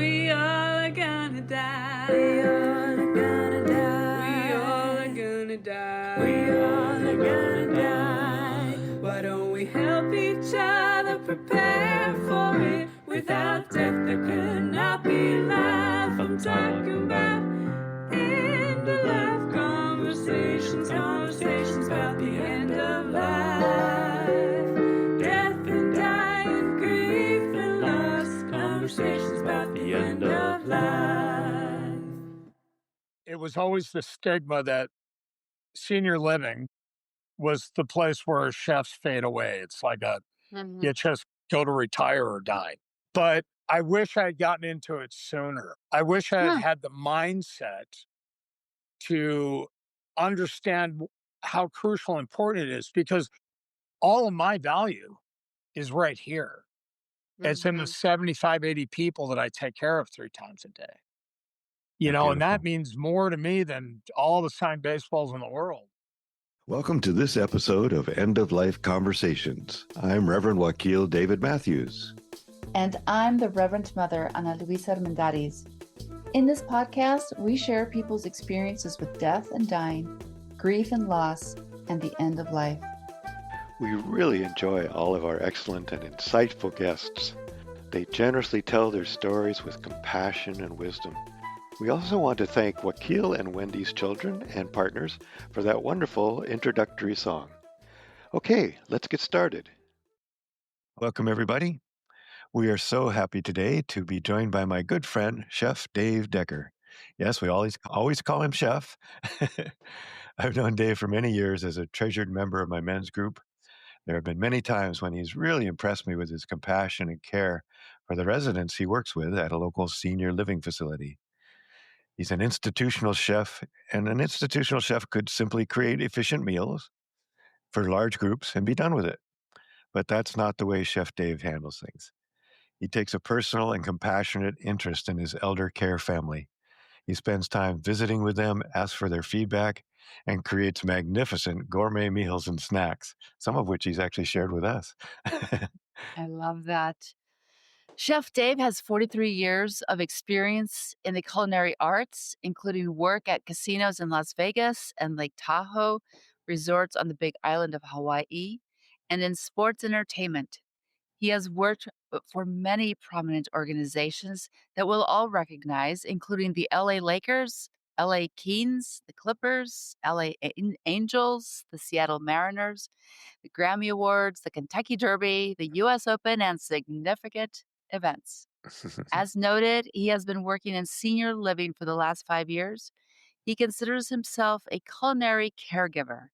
We all are gonna die. We all are gonna die. We all are gonna die. We all are gonna die. Why don't we help each other prepare for it? Without death there could not be life. I'm talking about end of life conversations, conversations about the end of life. Death and dying, grief and loss, conversations about the end of life. It was always the stigma that senior living was the place where chefs fade away. It's like you just go to retire or die. But I wish I had gotten into it sooner. I wish I had had the mindset to understand how crucial and important it is, because all of my value is right here. It's in the 75, 80 people that I take care of 3 times a day. And that means more to me than all the signed baseballs in the world. Welcome to this episode of End of Life Conversations. I'm Reverend Wakil David Matthews. And I'm the Reverend Mother Ana Luisa Armendariz. In this podcast, we share people's experiences with death and dying, grief and loss, and the end of life. We really enjoy all of our excellent and insightful guests. They generously tell their stories with compassion and wisdom. We also want to thank Wakil and Wendy's children and partners for that wonderful introductory song. Okay, let's get started. Welcome, everybody. We are so happy today to be joined by my good friend, Chef Dave Dekker. Yes, we always call him Chef. I've known Dave for many years as a treasured member of my men's group. There have been many times when he's really impressed me with his compassion and care for the residents he works with at a local senior living facility. He's an institutional chef, and an institutional chef could simply create efficient meals for large groups and be done with it. But that's not the way Chef Dave handles things. He takes a personal and compassionate interest in his elder care family. He spends time visiting with them, asks for their feedback, and creates magnificent gourmet meals and snacks, some of which he's actually shared with us. I love that. Chef Dave has 43 years of experience in the culinary arts, including work at casinos in Las Vegas and Lake Tahoe, resorts on the Big Island of Hawaii, and in sports entertainment. He has worked for many prominent organizations that we'll all recognize, including the LA Lakers, LA Kings, the Clippers, LA Angels, the Seattle Mariners, the Grammy Awards, the Kentucky Derby, the US Open, and significant events. As noted, he has been working in senior living for the last 5 years. He considers himself a culinary caregiver.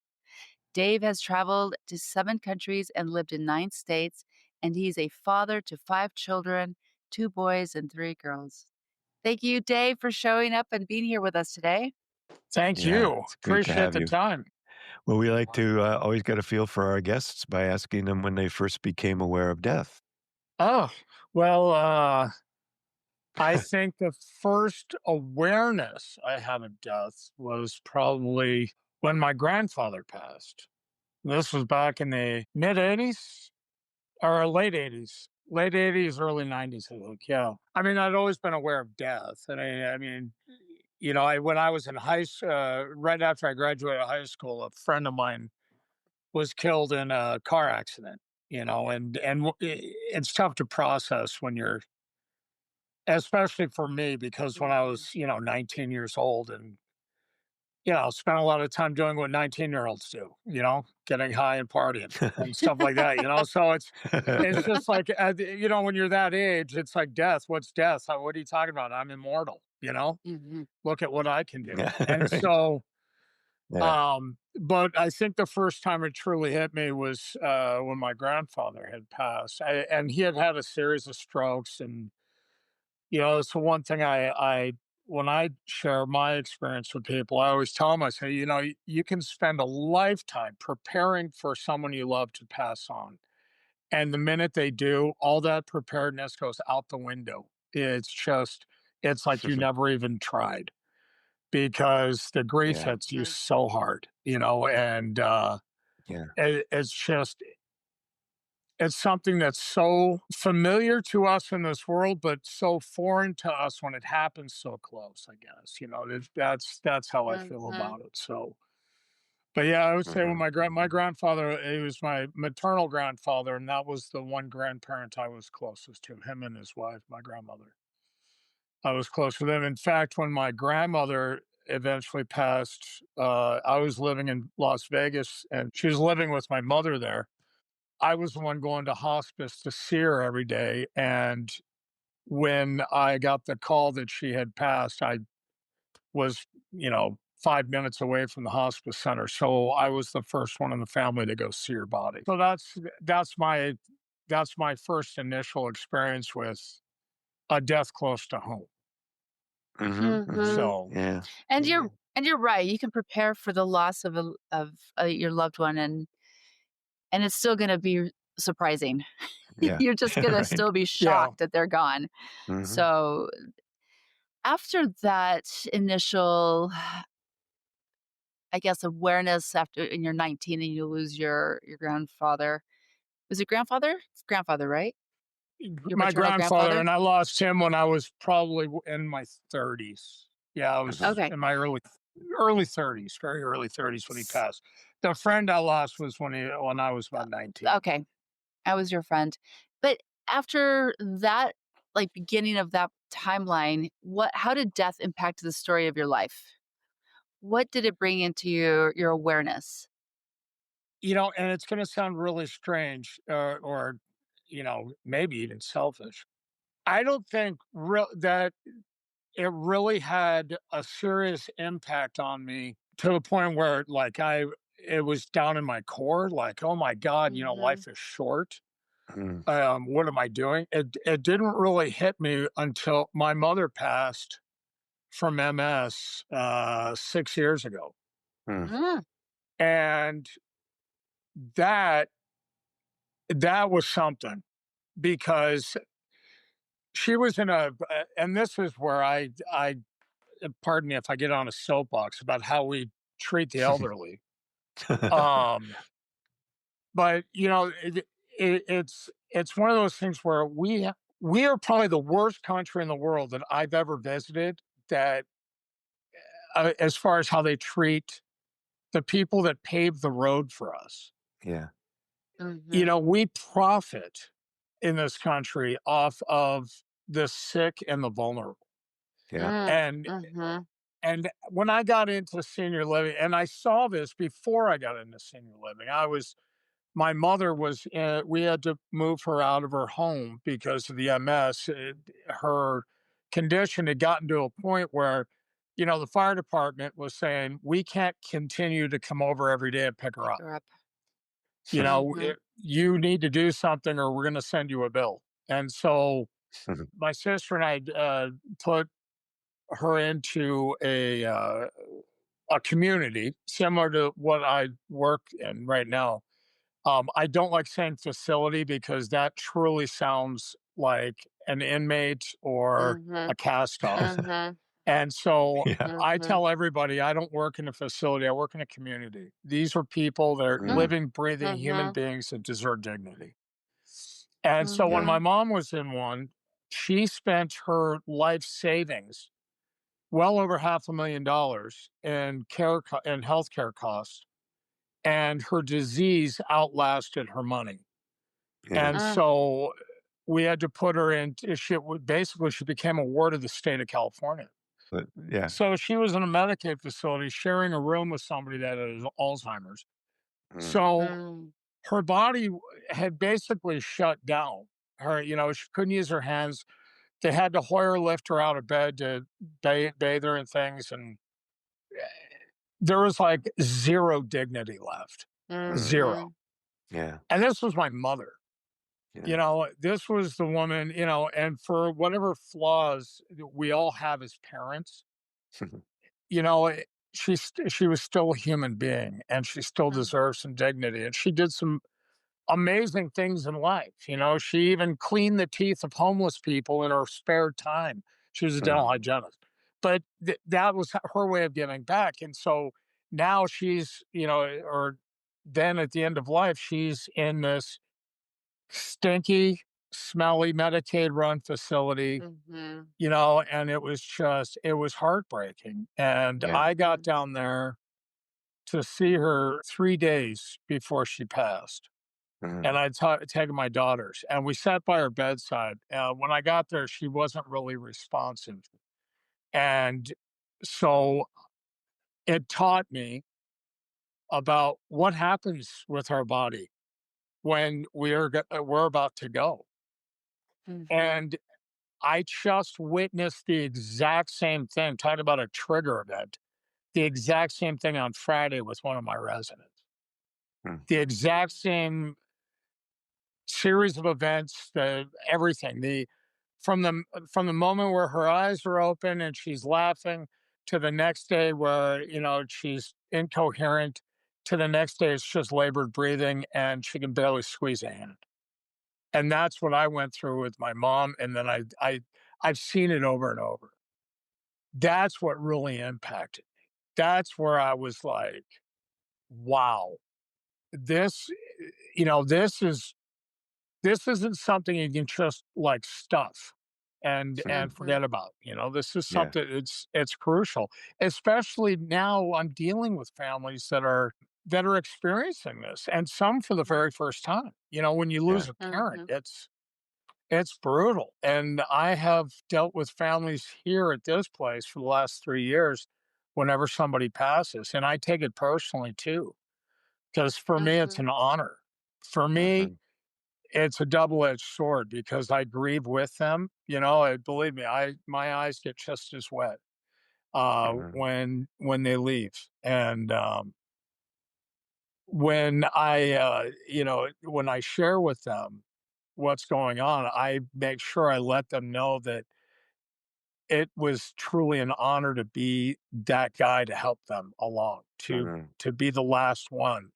Dave has traveled to 7 countries and lived in 9 states, and he's a father to 5 children, 2 boys and 3 girls. Thank you, Dave, for showing up and being here with us today. Thank you. Appreciate the time. Well, we like to always get a feel for our guests by asking them when they first became aware of death. Oh, well, I think the first awareness I had of death was probably when my grandfather passed. This was back in the mid-'80s or late 80s. Late 80s, early 90s, I think, yeah. I mean, I'd always been aware of death. And when I was in right after I graduated high school, a friend of mine was killed in a car accident, and it's tough to process when you're, especially for me, because when I was, 19 years old and, spent a lot of time doing what 19-year-olds do, getting high and partying and stuff like that, so it's just like, when you're that age, it's like death. What's death? What are you talking about? I'm immortal, look at what I can do. And so, but I think the first time it truly hit me was when my grandfather had passed, and he had a series of strokes. And it's the one thing when I share my experience with people, I always tell them, I say, you can spend a lifetime preparing for someone you love to pass on, and the minute they do, all that preparedness goes out the window. It's like you never even tried, because the grief hits you so hard, and it's just, it's something that's so familiar to us in this world, but so foreign to us when it happens so close, I guess. That's how I feel Mhm. about it. So, but yeah, I would say when Hmm. my grandfather, he was my maternal grandfather, and that was the one grandparent I was closest to, him and his wife, my grandmother. I was close with them. In fact, when my grandmother eventually passed, I was living in Las Vegas and she was living with my mother there. I was the one going to hospice to see her every day. And when I got the call that she had passed, I was, 5 minutes away from the hospice center. So I was the first one in the family to go see her body. So that's my first initial experience with a death close to home. Hmm. Hmm. Mhm. So Yeah. And Yeah. you're right. You can prepare for the loss of your loved one, and it's still going to be surprising. Yeah. You're just going to Right. still be yeah, shocked that they're gone. Hmm. So after that initial, I guess, awareness after in you're 19 and you lose your grandfather. Was it grandfather? It's grandfather, right? Your my maternal grandfather, grandfather? and I lost him when I was probably in my 30s. Yeah, I was Okay. in my early 30s, very early 30s when he S- passed. The friend I lost was when I was about 19. Okay. I was your friend. But after that, like, beginning of that timeline, how did death impact the story of your life? What did it bring into your awareness? And it's going to sound really strange, or maybe even selfish. I don't think that it really had a serious impact on me to the point where, like, it was down in my core, like, oh my God, Mhm. life is short. Hmm. What am I doing? It didn't really hit me until my mother passed from MS 6 years ago, Hmm. Mm, and that that was something because she was and this is where I pardon me if I get on a soapbox about how we treat the elderly. Um, but it's one of those things where we are probably the worst country in the world that I've ever visited. That as far as how they treat the people that paved the road for us. Yeah. mhm. We profit in this country off of the sick and the vulnerable. Yeah. Mm, And mhm. and when I got into senior living, and I saw this before I got into senior living, my mother we had to move her out of her home because of the MS. Her condition had gotten to a point where, the fire department was saying, we can't continue to come over every day and pick her Pick up. her up. Mhm. You need to do something or we're going to send you a bill. And so my sister and I put her into a community similar to what I work in right now. I don't like saying facility because that truly sounds like an inmate or Mhm. a cast off. Mhm. And so Yeah. I Mhm. tell everybody I don't work in a facility, I work in a community. These are people that are Mm. Mm, living, breathing human mhm. beings that deserve dignity. And so when Yeah. my Mhm. mom was in one, she spent her life savings, well over $500,000 in and healthcare costs, and her disease outlasted her money. Yeah. And Mm, so we had to put her in. Basically, she became a ward of the state of California. But yeah. So she was in a Medicaid facility sharing a room with somebody that has Alzheimer's. Mm. So mm, her body had basically shut down. She couldn't use her hands. They had to Hoyer lift her out of bed to bathe her and things. And there was like zero dignity left. Mm. Zero. mhm. Yeah. And this was my mother. Yeah. This was the woman, and for whatever flaws that we all have as parents, you know, eh, she was still a human being and she still Mm, deserves some dignity. And she did some amazing things in life. She even cleaned the teeth of homeless people in her spare time. She was a dental Mm. hygienist. But that was her way of giving back. And so now she's, or then at the end of life, she's in this stinky, smelly Medicaid run facility, Mhm. and it was heartbreaking. And Yeah. I got Mhm. down there to see her 3 days before she passed. And Mhm. I'd taken my daughters, and we sat by her bedside. When I got there, she wasn't really responsive. And so it taught me about what happens with our body when we're about to go. Mhm. And I just witnessed the exact same thing. Talk about a trigger event. The exact same thing on Friday with one of my residents. Mhm. The exact same series of events, everything. From the moment where her eyes are open and she's laughing to the next day where she's incoherent to the next day it's just labored breathing and she can barely squeeze a hand. And that's what I went through with my mom. And then I've seen it over and over. That's what really impacted me. That's where I was like, wow, this, this isn't something you can just like stuff and Mhm. forget about. This is Yeah. something it's crucial, especially now I'm dealing with families that are experiencing this and some for the very first time. When you Yeah. lose a parent, Mhm. it's brutal. And I have dealt with families here at this place for the last 3 years whenever somebody passes. And I take it personally too, because for me, it's Mhm. an honor. For me, Mhm. it's a double-edged sword because I grieve with them. Believe me, my eyes get just as wet Mhm. when they leave. And when I share with them what's going on, I make sure I let them know that it was truly an honor to be that guy to help them along, Mhm. to be the last one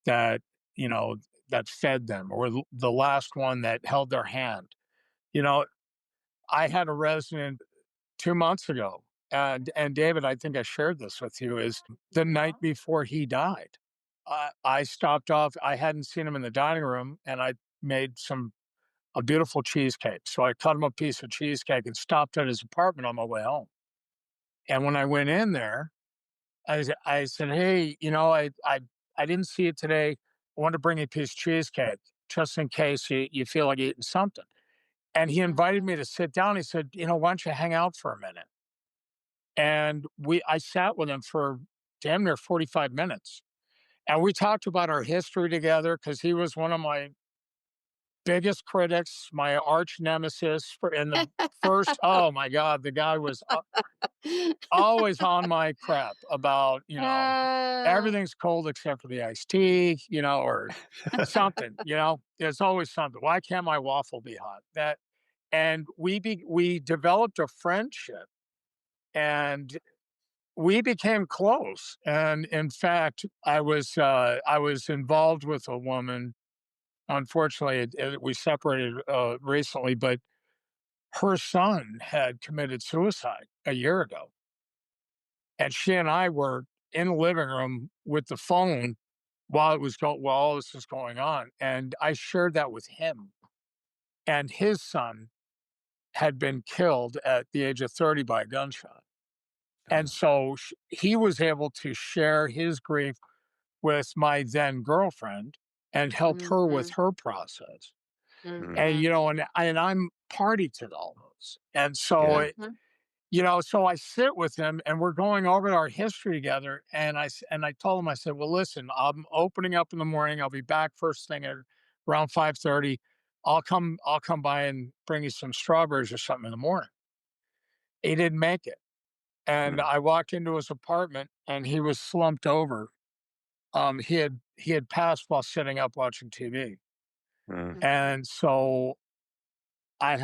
that, you know, that fed them or the last one that held their hand. You know, I had a resident 2 months ago, and David, I think I shared this with you, is the night before he died. I stopped off. I hadn't seen him in the dining room, and I made a beautiful cheesecake. So I cut him a piece of cheesecake and stopped at his apartment on my way home. And when I went in there, I said, "Hey, I didn't see it today. I wanted to bring you a piece of cheesecake just in case you feel like eating something." And he invited Mhm. me to sit down. He said, "Why don't you hang out for a minute?" And I sat with him for damn near 45 minutes. And we talked about our history together because he was one of my biggest critics, my arch nemesis for in the first. Oh my God, the guy was always on my crap about, Uh, everything's cold except for the iced tea, or something, there's always something. Why can't my waffle be hot? And we developed a friendship and we became close. And in fact, I was involved with a woman. Unfortunately, we separated recently, but her son had committed suicide a year ago, and she and I were in the living room with the phone while all this was going on, and I shared that with him. And his son had been killed at the age of 30 by a gunshot, and Oh. so he was able to share his grief with my then girlfriend and help her with mhm. her process. Mhm. And Mhm. and I'm party to all those, and so Yeah. Mhm. so I sit with him and we're going over our history together. And I told him, I said, "Well, listen, I'm opening up in the morning. I'll be back first thing at around 5:30. I'll come by and bring you some strawberries or something in the morning." He didn't make it. And Mhm. I walked into his apartment and he was slumped over. He had passed while sitting up watching TV. Mhm. Mhm. And so I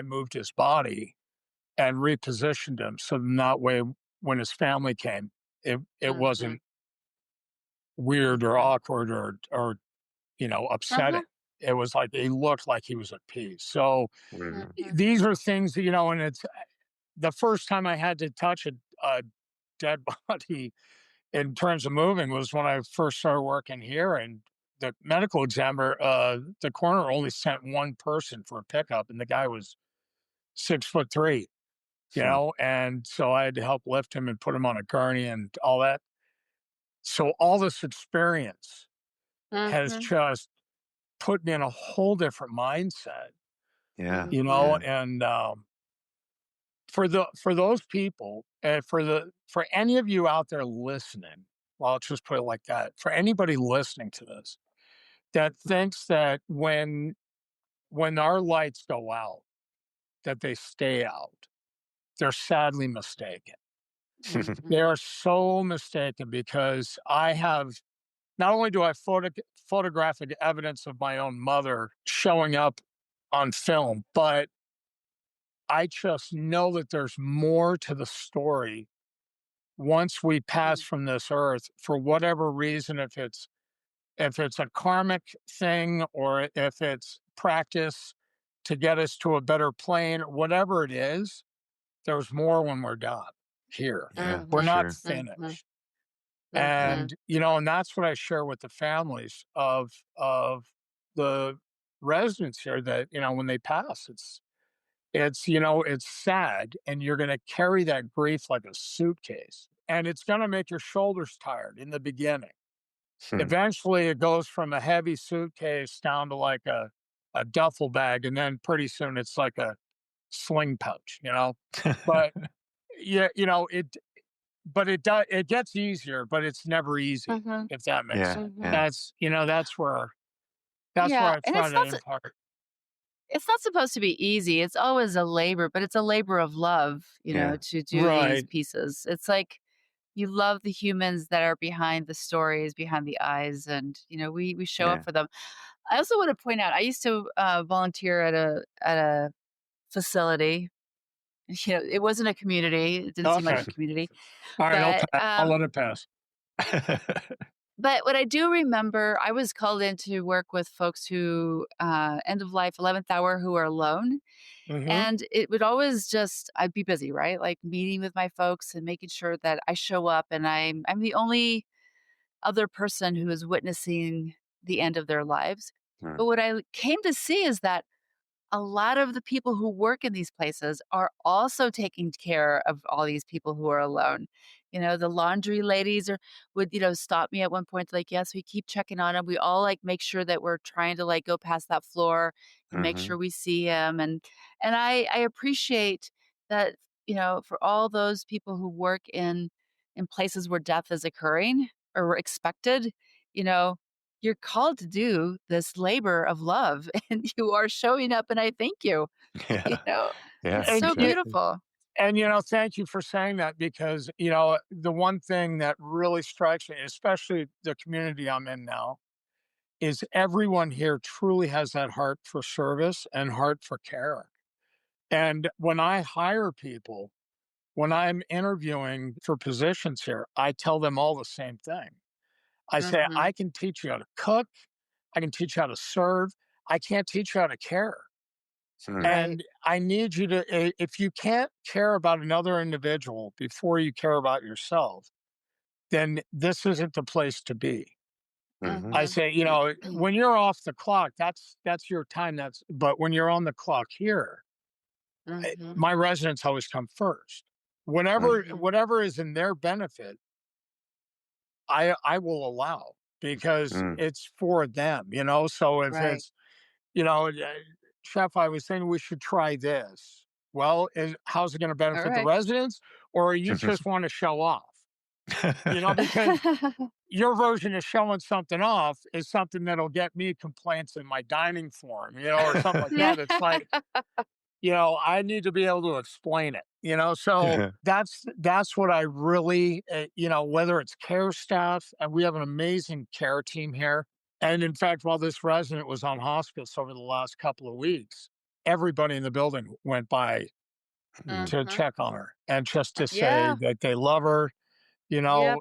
moved his body and repositioned him so that way when his family came, it Mhm. wasn't weird or Mhm. awkward or upsetting. Uh-huh. It was like he looked like he was at peace. So Mhm. Mhm. these are things that, and it's the first time I had to touch a dead body in terms of moving was when I first started working here. And the medical examiner, the coroner only sent one person for a pickup, and the guy was 6'3", Hmm. and so I had to help lift him and put him on a gurney and all that. So all this experience has Mhm. just put me in a whole different mindset, Yeah. Mhm. Yeah. and for those people, and for any of you out there listening, well, I'll just put it like that. For anybody listening to this that thinks that when our lights go out, that they stay out, they're sadly mistaken. They Mhm. are so mistaken because I have not only do I photographic evidence of my own mother showing up on film, but I just know that there's more to the story once we pass Mhm. from this earth for whatever reason, if it's a karmic thing or if it's practice to get us to a better plane, whatever it is, there's more when we're done here. Yeah, for We're Mhm. not sure. Mhm. finished. Mhm. And that's what I share with the families of the residents here, that when they pass, it's sad, and you're going to carry that grief like a suitcase, and it's going to make your shoulders tired in the beginning. Hmm. Eventually it goes from a heavy suitcase down to like a duffel bag, and then pretty soon it's like a sling pouch. But yeah, it gets easier, but it's never easy, Mhm. if that makes Yeah. sense. Mhm. Yeah. That's where Yeah, I and try to impart. it's not supposed to be easy. It's always a labor, but it's a labor of love, Yeah. to do these Right. pieces. It's like you love the humans that are behind the stories, behind the eyes, and we show up Yeah. for them. I also want to point out, I used to volunteer at a facility. It wasn't a community. It didn't seem like Okay. a community, All right, but I'll let it pass. what I do remember, I was called in to work with folks who end of life, 11th hour, who are alone. Hmm. And it would always just I'd be busy, right? Like meeting with my folks and making sure that I show up and I'm the only other person who is witnessing the end of their lives. Hmm. But what I came to see is that a lot of the people who work in these places are also taking care of all these people who are alone. The laundry ladies would, stop me at one point, like, yes, we keep checking on them. We all like make sure that we're trying to like go past that floor and make Hmm. sure we see him. And I appreciate that, for all those people who work in places where death is occurring or expected, you know, you're called to do this labor of love, and you are showing up, and I thank you. You Yeah. know, Yeah. it's And so Exactly. beautiful. thank you for saying that, because the one thing that really strikes me, especially the community I'm in now, is everyone here truly has that heart for service and heart for care. And when I hire people, when I'm interviewing for positions here, I tell them all the same thing. I say, Mhm. I can teach you how to cook, I can teach you how to serve, I can't teach you how to care. Hmm. Right. And I need you to, if you can't care about another individual before you care about yourself, then this isn't the place to be. Hmm. I Mhm. say, when you're off the clock, that's your time. But when you're on the clock here, Mhm. my residents always come first. Whatever Mhm. whatever is in their benefit, I will allow, because Hmm. it's for them. So if Right. it's, you know, chef, I was thinking we should try this. Well, how's it going to benefit the Alright. residents, or you just want to show off? Because your version of showing something off is something that'll get me complaints in my dining forum, or something like Yeah. that. It's like, I need to be able to explain it. So that's what I really, whether it's care staff, and we have an amazing care team here. And in fact, while this resident was on hospice over the last couple of weeks, everybody in the building went by Hmm. to Mhm. check on her and just to say Yeah. that they love her. You Yep.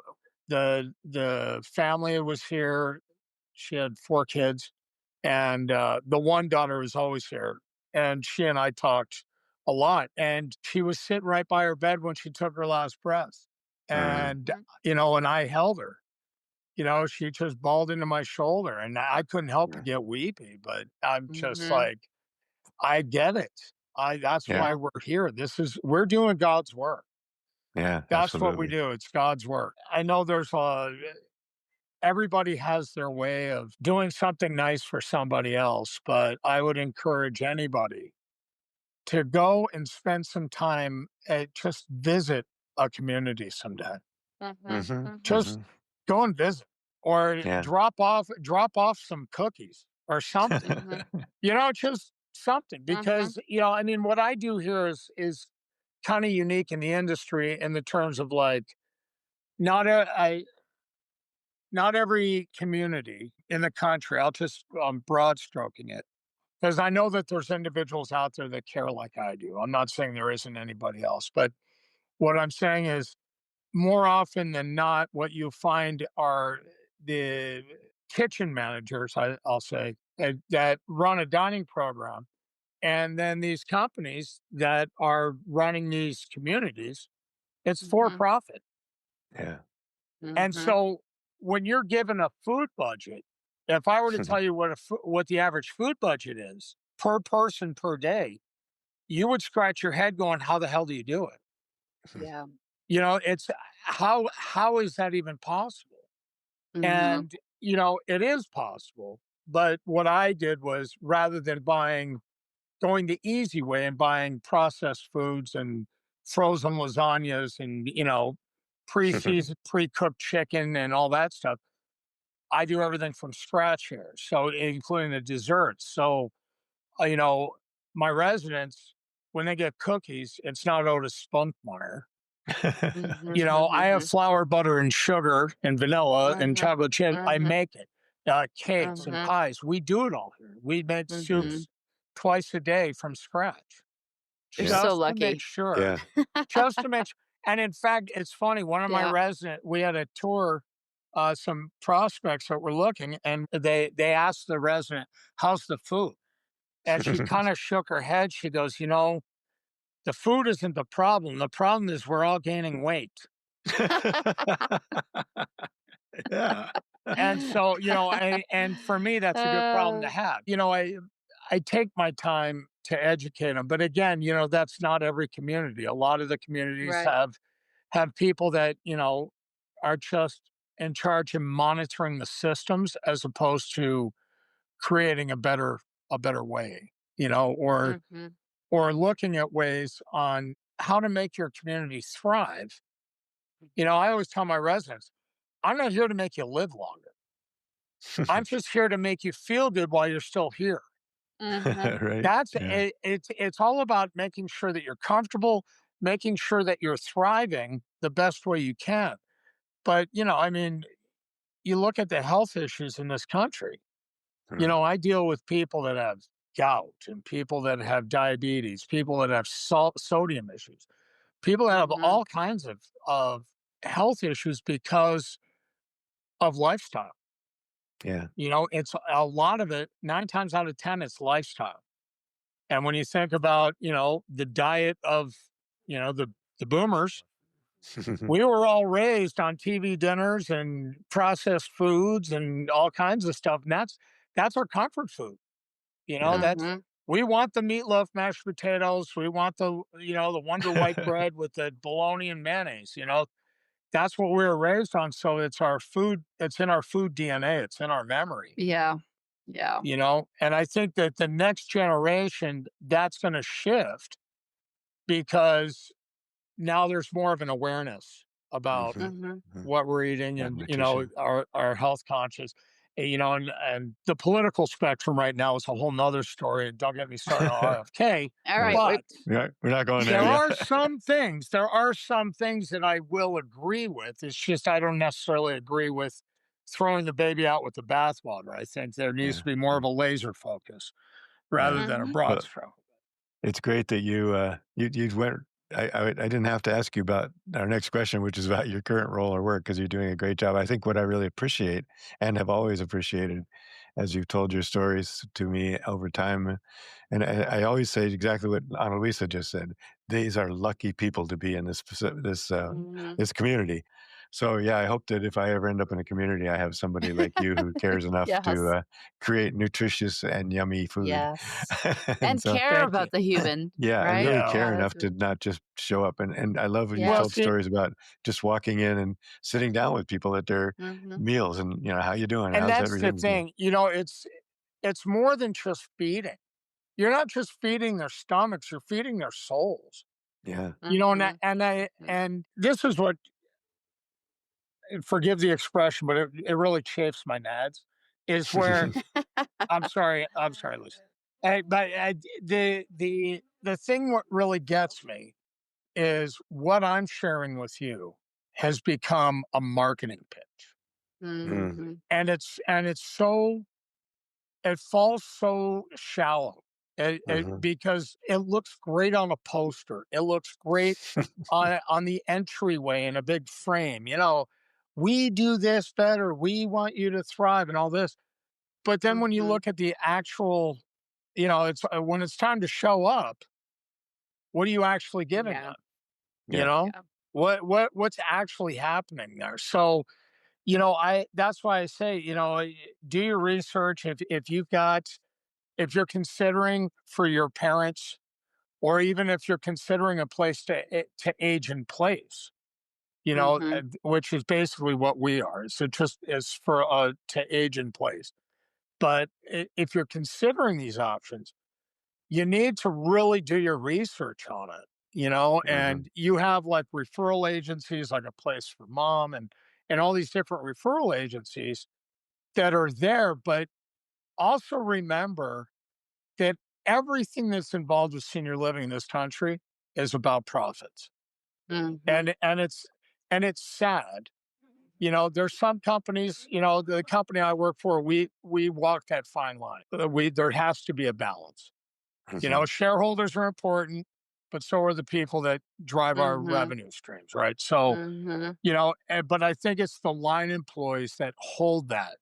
know, the family was here. She had 4 kids, and the one daughter was always here. And she and I talked a lot. And she was sitting right by her bed when she took her last breath. Hmm. And Mhm. and I held her. she just bawled into my shoulder, and I couldn't help but get weepy. But I'm just Mhm. like, I get it. That's Yeah. why Yeah. we're here. We're doing God's work. Yeah, That's what we absolutely. do. It's God's work. I know everybody has their way of doing something nice for somebody else, but I would encourage anybody to go and spend some time at just visit a community someday. Mhm. Hmm. Just Hmm. go and visit, or Yeah. drop off some cookies or something. Mhm. Just something, Mhm. because I mean, what I do here is kind of unique in the industry, in the terms of like, not a I not every community in the country. I'll just broad stroking it, because I know that there's individuals out there that care like I do. I'm not saying there isn't anybody else, but what I'm saying is, more often than not, what you find are the kitchen managers, I'll say, that run a dining program. And then these companies that are running these communities, it's for Mhm. profit. Yeah. And Mhm. so when you're given a food budget, if I were to tell you what the average food budget is per person per day, you would scratch your head going, how the hell do you do it? Yeah. It's how is that even possible? Mhm. And it is possible. But what I did was, rather than going the easy way and buying processed foods and frozen lasagnas and pre-seasoned, pre-cooked chicken and all that stuff, I do everything from scratch here, so including the desserts. So uh, you know my residents, when they get cookies, it's not Otis Spunkmeyer. Mhm. I have Mhm. flour, butter, and sugar, and vanilla, and Mhm. chocolate chip. I Mhm. make it. Cakes and Mhm. pies. We do it all here. We make Mhm. soups twice a day from scratch, You're so just to make lucky. sure. Yeah. Just to make. And in fact, it's funny. One of my Yeah. we had a tour, some prospects that were looking, and they asked the resident, "How's the food?" And she kind of shook her head. She goes, "The food isn't the problem. The problem is we're all gaining weight." Yeah. And so, and for me, that's a good problem to Uh, have. I take my time to educate them, but again, that's not every community. A lot of the communities right. have people that are just in charge of monitoring the systems, as opposed to creating a better way, Mhm. or looking at ways on how to make your community thrive. I always tell my residents, I'm not here to make you live longer. I'm just here to make you feel good while you're still here. Mhm. Right. That's Yeah. it, it's all about making sure that you're comfortable, making sure that you're thriving the best way you can. But, I mean, you look at the health issues in this country. Mm. I deal with people that have gout, and people that have diabetes, people that have sodium issues, people that have Mhm. all kinds of health issues because of lifestyle. Yeah. It's a lot of it, 9 times out of 10, it's lifestyle. And when you think about, the diet of, the boomers, we were all raised on TV dinners and processed foods and all kinds of stuff. And that's our comfort food. Yeah. That's Mhm. We want the meatloaf, mashed potatoes. We want the Wonder White bread with the bologna and mayonnaise. That's what we were raised on. So it's our food. It's in our food DNA. It's in our memory. Yeah. Yeah. And I think that the next generation, that's going to shift, because now there's more of an awareness about Hmm. Mhm. what we're eating, Yeah. and Nutrition. our health conscious. And the political spectrum right now is a whole nother story, and don't get me started on RFK. All Right. right. Wait. But We're not going there there yet. are some things that I will agree with. It's just I don't necessarily agree with throwing the baby out with the bathwater. I think there needs Yeah. to be more Yeah. of a laser focus rather Yeah. than a Mhm. broad Well, stroke. it's great that you went. I didn't have to ask you about our next question, which is about your current role or work, because you're doing a great job. I think what I really appreciate and have always appreciated, as you've told your stories to me over time, and I always say exactly what Ana Luisa just said. These are lucky people to be in this Mhm. this community. So yeah, I hope that if I ever end up in a community, I have somebody like you who cares enough to Yes. create nutritious and yummy food. Yes. And And so, care Thank you. about the human, yeah, and right? really Yeah. care Yeah, enough that's to not just show up. And I love when you Well, told yes. see, stories about just walking in and sitting down with people at their Mhm. meals, and how you doing? and How's that's the everything? thing, it's more than just feeding. You're not just feeding their stomachs, you're feeding their souls. Yeah. Mhm. Yeah. And this is what, forgive the expression, but it really chafes my nads, is where I'm sorry, Lucy. But the thing what really gets me is what I'm sharing with you has become a marketing pitch. Mm, Mhm. And it's so, it falls so shallow. mhm. Because it looks great on a poster. It looks great on the entryway in a big frame. We do this better. We want you to thrive and all this. But then when you Mhm. look at the actual, it's when it's time to show up, what are you actually giving Yeah. them? You Yeah. know, Yeah. what's actually happening there? So, I that's why I say, do your research. If you're considering for your parents, or even if you're considering a place to age in place, Mhm. which is basically what we are. So just is for to age in place. But if you're considering these options, you need to really do your research on it, Mhm. and you have like referral agencies like a place for mom, and all these different referral agencies that are there. But also remember that everything that's involved with senior living in this country is about profits. Mhm. And it's sad. There's some companies, the company I work for, we walk that fine line. There has to be a balance. Mhm. Shareholders are important, but so are the people that drive our Mhm. revenue streams, right? So, Mhm. but I think it's the line employees that hold that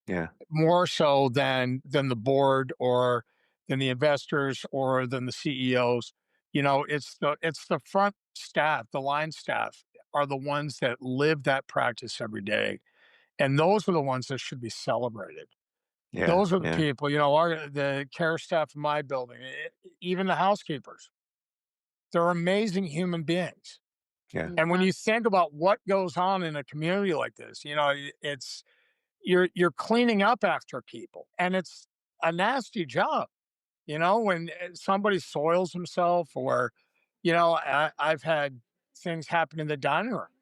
Yeah. more so than the board, or than the investors, or than the CEOs. It's the front staff, the line staff are the ones that live that practice every day. And those are the ones that should be celebrated. Yeah. Those are the Yeah. people, the care staff in my building, even the housekeepers. They're amazing human beings. Yeah. And when Mhm. you think about what goes on in a community like this, it's you're cleaning up after people, and it's a nasty job. When somebody soils himself, or I've had things happen in the dining room.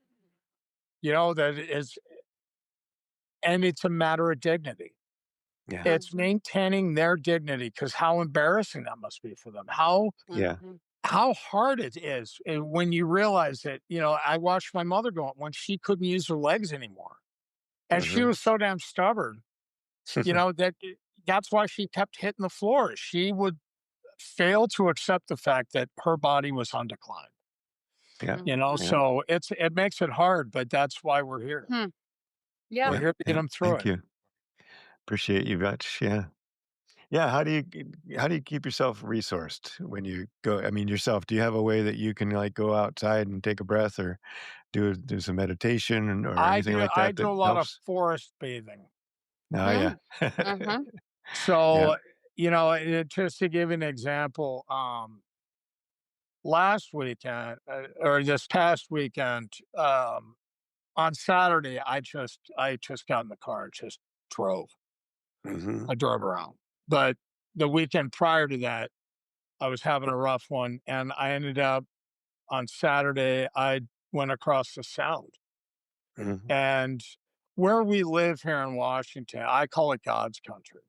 That is, and it's a matter of dignity. Yeah. It's Mhm. maintaining their dignity, because how embarrassing that must be for them. How Yeah. Mhm. how hard it is, when you realize that. I watched my mother go when she couldn't use her legs anymore, and she Mhm. was so damn stubborn. That that's why she kept hitting the floor. She would fail to accept the fact that her body was on decline. Yeah. Mhm. Yeah. So it makes it hard, but that's why we're here. Hmm. Yep. We're Yeah. here to get Yeah. them through Thank it. you. Appreciate you much. Yeah. Yeah. How do you keep yourself resourced when you go? I mean, yourself. Do you have a way that you can like go outside and take a breath, or do some meditation, or I anything do like I that do that a lot of helps? forest bathing. Oh yeah. Mhm. Mhm. Yeah. So, just to give an example, last weekend, or this past weekend, on Saturday, I just got in the car, and just drove. Hmm. I drove around. But the weekend prior to that, I was having a rough one, and I ended up on Saturday, I went across the Sound. Hmm. And where we live here in Washington, I call it God's country.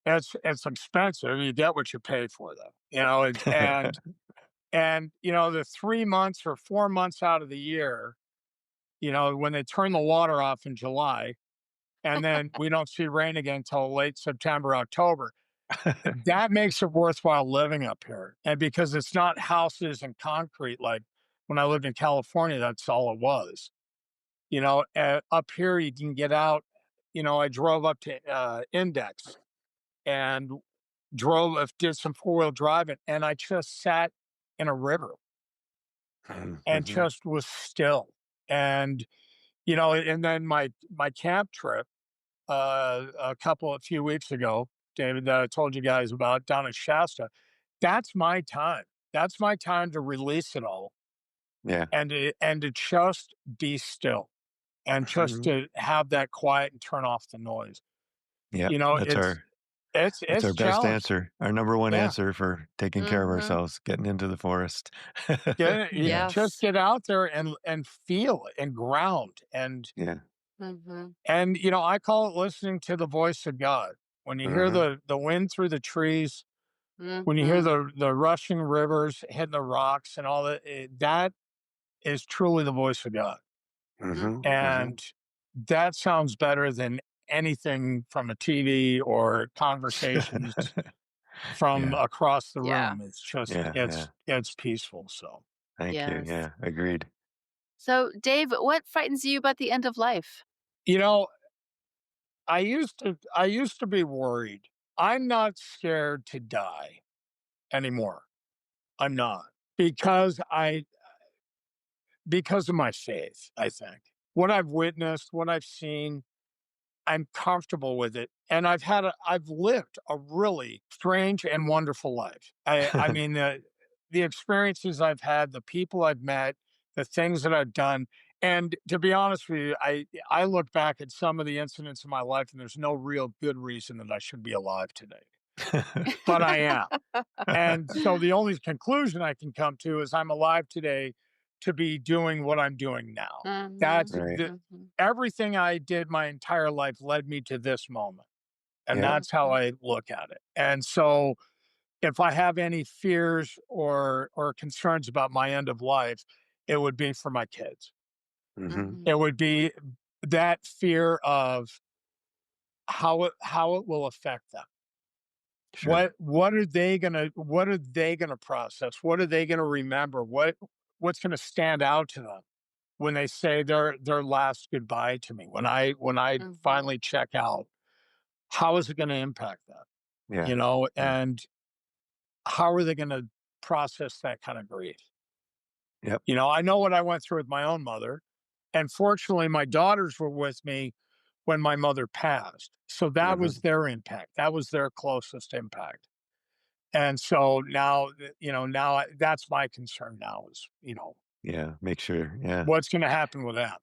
It's expensive. You get what you pay for, though. The 3 months or 4 months out of the year, when they turn the water off in July, and then we don't see rain again until late September, October, that makes it worthwhile living up here. And because it's not houses and concrete like when I lived in California, that's all it was. Up here you can get out. I drove up to Index, and did some four-wheel driving, and I just sat in a river and Hmm. just was still. And, and then my camp trip, a few weeks ago, David, that I told you guys about down in Shasta, that's my time. That's my time to release it all Yeah. and to just be still and just Mhm. to have that quiet and turn off the noise. Yep. You know, That's it's our it's that's it's our best challenging. answer. Our number one Yeah. answer for taking care of Mhm. ourselves, getting into the forest. Yeah. Just Yes. get out there and feel it and ground Yeah. Mhm. and I call it listening to the voice of God. When you hear Mhm. the wind through the trees, when you hear Mhm. the rushing rivers hitting the rocks and all that, that is truly the voice of God. Mhm. Mhm. Mhm. And that sounds better than anything from a TV or conversations from Yeah. across the Yeah. room. It's just Yeah. Yeah. it's peaceful. So, Thank you. Yes. Yeah. Agreed. So, Dave, what frightens you about the end of life? you know, I used to be worried. I'm not scared to die anymore. I'm not because of my faith, I think. What I've witnessed, what I've seen, I'm comfortable with it, and I've lived a really strange and wonderful life. I mean, the experiences I've had, the people I've met, the things that I've done, and to be honest with you, I look back at some of the incidents in my life, and there's no real good reason that I should be alive today, but I am. And so the only conclusion I can come to is I'm alive today to be doing what I'm doing now. That's Mhm. Right. Mhm. everything I did my entire life led me to this moment. And Yeah. that's how Mhm. I look at it. And so if I have any fears or concerns about my end of life, it would be for my kids. Mhm. Mhm. It would be that fear of how it will affect them. Sure. What are they gonna process? What are they gonna remember? What's gonna stand out to them when they say their last goodbye to me? When I Mhm. finally check out, how is it gonna impact them? Yeah. Yeah. And how are they gonna process that kind of grief? Yep. I know what I went through with my own mother, and fortunately, my daughters were with me when my mother passed. So that was Mhm. their impact. That was their closest impact. And so now, that's my concern now is, Yeah. Make sure. Yeah. what's going to happen with that,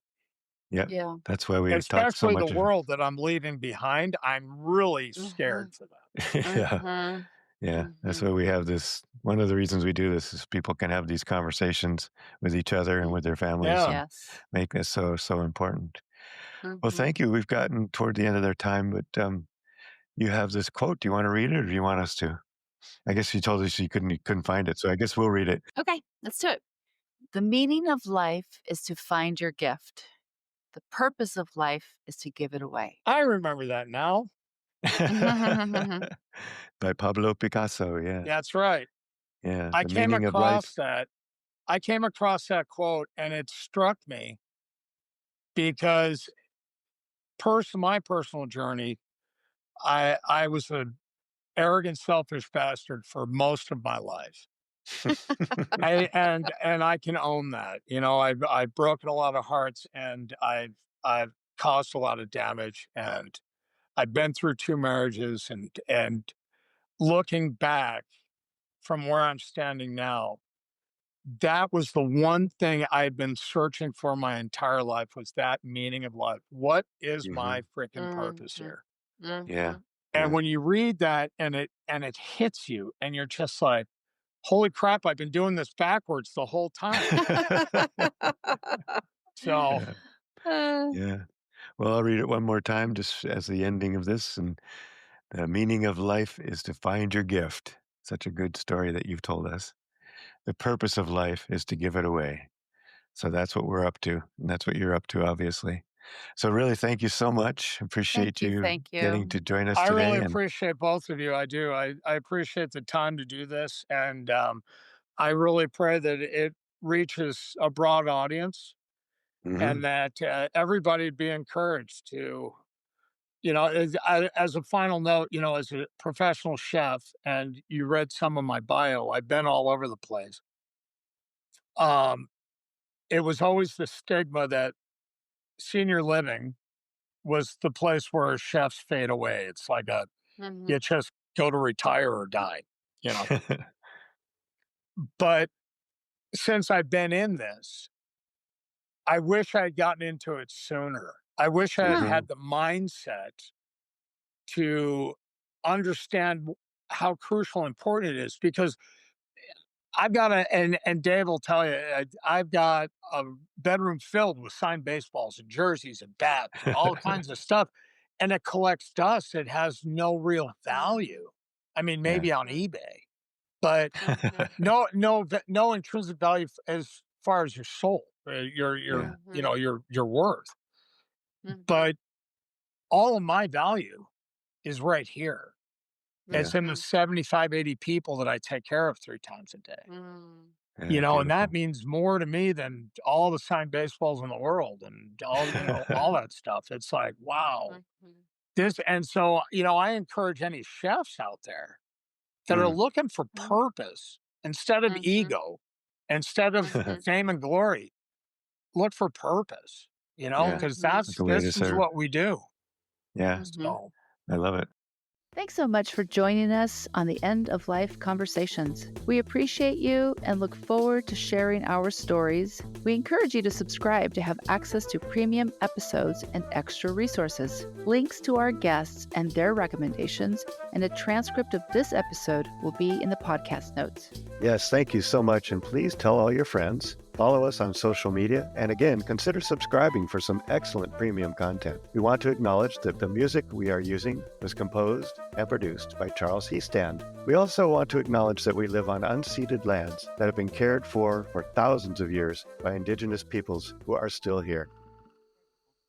Yep. Yeah. That's why we talk so especially the much. world that I'm leaving behind. I'm really Mhm. scared for that. Yeah. Mhm. Yeah. That's Mhm. why we have this. One of the reasons we do this is people can have these conversations with each other and with their families Yeah. and Yes. make this so important. Well, Mhm. thank you. We've gotten toward the end of their time, but you have this quote. Do you want to read it, or do you want us to? I guess you told us you couldn't find it, so I guess we'll read it. Okay, let's do it. The meaning of life is to find your gift. The purpose of life is to give it away. I remember that now. By Pablo Picasso. Yeah, That's right. yeah. I The came meaning of life. across that. I came across that quote and it struck me because my personal journey, I was an arrogant, selfish bastard for most of my life. And I can own that. I've broken a lot of hearts and I've caused a lot of damage and I've been through two marriages and looking back from where I'm standing now, that was the one thing I'd been searching for my entire life was that meaning of life. What is my Hmm. freaking purpose Mhm. here? Yeah, Mhm. And yeah. when you read that and it hits you and you're just like, holy crap, I've been doing this backwards the whole time. So Yeah, Uh, yeah. Well, I'll read it one more time just as the ending of this. And the meaning of life is to find your gift. Such a good story that you've told us. The purpose of life is to give it away. So that's what we're up to. And that's what you're up to, obviously. So, really, thank you so much. Thank Appreciate you. you Thank getting you. to join us I really today. And appreciate both of you. I do. I appreciate the time to do this. And I really pray that it reaches a broad audience and mhm, that everybody be encouraged to, as a final note, as a professional chef, and you read some of my bio, I've been all over the place. Um, it was always the stigma that senior living was the place where chefs fade away. It's like you just go to retire or die, you know. But since I've been in this, I wish I had gotten into it sooner. I wish I had Mhm. had the mindset to understand how crucial and important it is, because I've got and Dave will tell you, I've got a bedroom filled with signed baseballs and jerseys and bats and all kinds of stuff, and it collects dust. It has no real value. I mean, Yeah. maybe on eBay, but no intrinsic value as far as your soul, Yeah. your worth. But all of my value is right here. Yeah. It's in the 75, 80 people that I take care of 3 times a day. Yeah. And that Beautiful. means more to me than all the signed baseballs in the world and all, all that stuff. It's like, wow. This and so, I encourage any chefs out there that are Mm. looking for purpose instead of ego, instead of fame and glory, look for purpose, Yeah. because That's a way to this is serve. what we do. Yeah. So I love it. Thanks so much for joining us on the End of Life Conversations. We appreciate you and look forward to sharing our stories. We encourage you to subscribe to have access to premium episodes and extra resources. Links to our guests and their recommendations and a transcript of this episode will be in the podcast notes. Yes, thank you so much. And please tell all your friends. Follow us on social media. And again, consider subscribing for some excellent premium content. We want to acknowledge that the music we are using was composed and produced by Charles Heastand. We also want to acknowledge that we live on unceded lands that have been cared for thousands of years by Indigenous peoples who are still here.